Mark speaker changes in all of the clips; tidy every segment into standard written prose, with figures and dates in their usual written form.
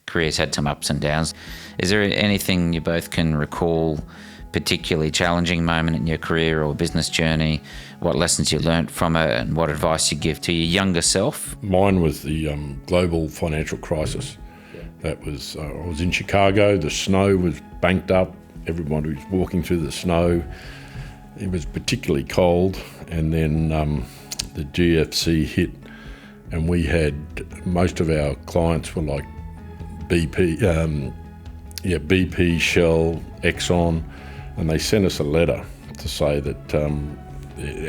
Speaker 1: career's had some ups and downs. Is there anything you both can recall, particularly challenging moment in your career or business journey, what lessons you learnt from it and what advice you give to your younger self?
Speaker 2: Mine was the global financial crisis. That was, I was in Chicago, the snow was banked up, everybody was walking through the snow. It was particularly cold, and then the GFC hit, and we had, most of our clients were like BP, Shell, Exxon, and they sent us a letter to say that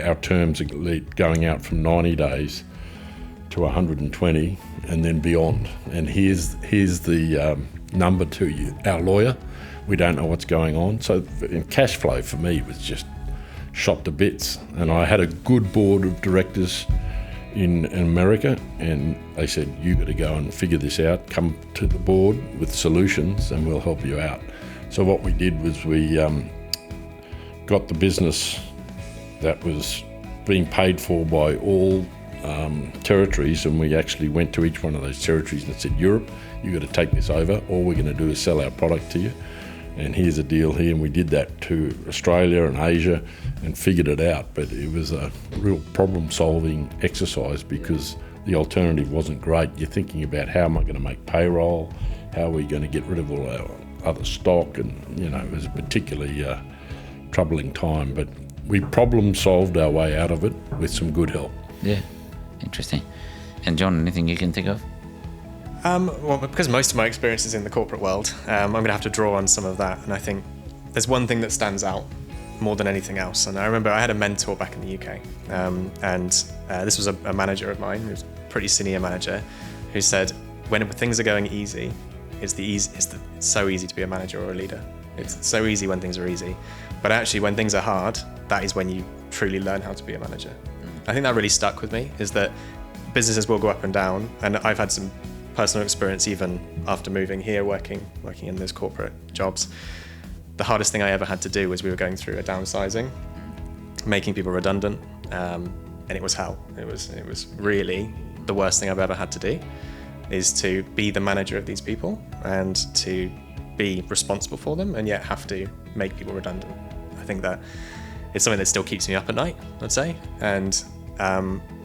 Speaker 2: our terms are going out from 90 days to 120 and then beyond. And here's the number to you, our lawyer. We don't know what's going on. So in cash flow for me was just shot to bits. And I had a good board of directors in America, and they said, you got to go and figure this out, come to the board with solutions and we'll help you out. So what we did was we got the business that was being paid for by all territories, and we actually went to each one of those territories and said, Europe, you got to take this over. All we're going to do is sell our product to you, and here's a deal here. And we did that to Australia and Asia and figured it out. But it was a real problem-solving exercise because the alternative wasn't great. You're thinking about, how am I going to make payroll? How are we going to get rid of all our other stock? And, it was a particularly troubling time. But we problem-solved our way out of it with some good help.
Speaker 1: Yeah, interesting. And John, anything you can think of?
Speaker 3: Well, because most of my experience is in the corporate world, I'm going to have to draw on some of that. And I think there's one thing that stands out more than anything else. And I remember I had a mentor back in the UK, and this was a manager of mine, who was a pretty senior manager, who said, when things are going easy, it's so easy to be a manager or a leader. It's so easy when things are easy. But actually, when things are hard, that is when you truly learn how to be a manager. I think that really stuck with me, is that businesses will go up and down, and I've had some personal experience even after moving here, working in those corporate jobs. The hardest thing I ever had to do was, we were going through a downsizing, making people redundant, and it was hell. It was really the worst thing I've ever had to do, is to be the manager of these people and to be responsible for them and yet have to make people redundant. I think that it's something that still keeps me up at night, I'd say. And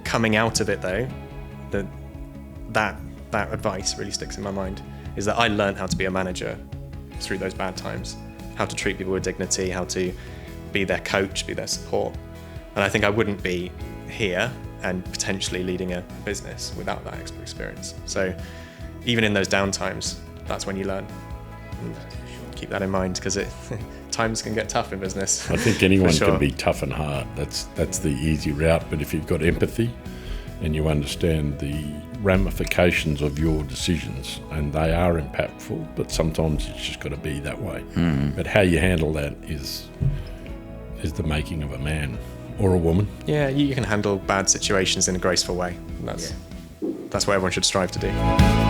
Speaker 3: coming out of it though, that advice really sticks in my mind, is that I learned how to be a manager through those bad times, how to treat people with dignity, how to be their coach, be their support. And I think I wouldn't be here and potentially leading a business without that experience. So even in those down times, that's when you learn. And keep that in mind, because times can get tough in business.
Speaker 2: I think anyone can be tough and hard. That's the easy route. But if you've got empathy and you understand the ramifications of your decisions, and they are impactful, but sometimes it's just got to be that way. But how you handle that is the making of a man or a woman.
Speaker 3: Yeah, you can handle bad situations in a graceful way. That's what everyone should strive to do.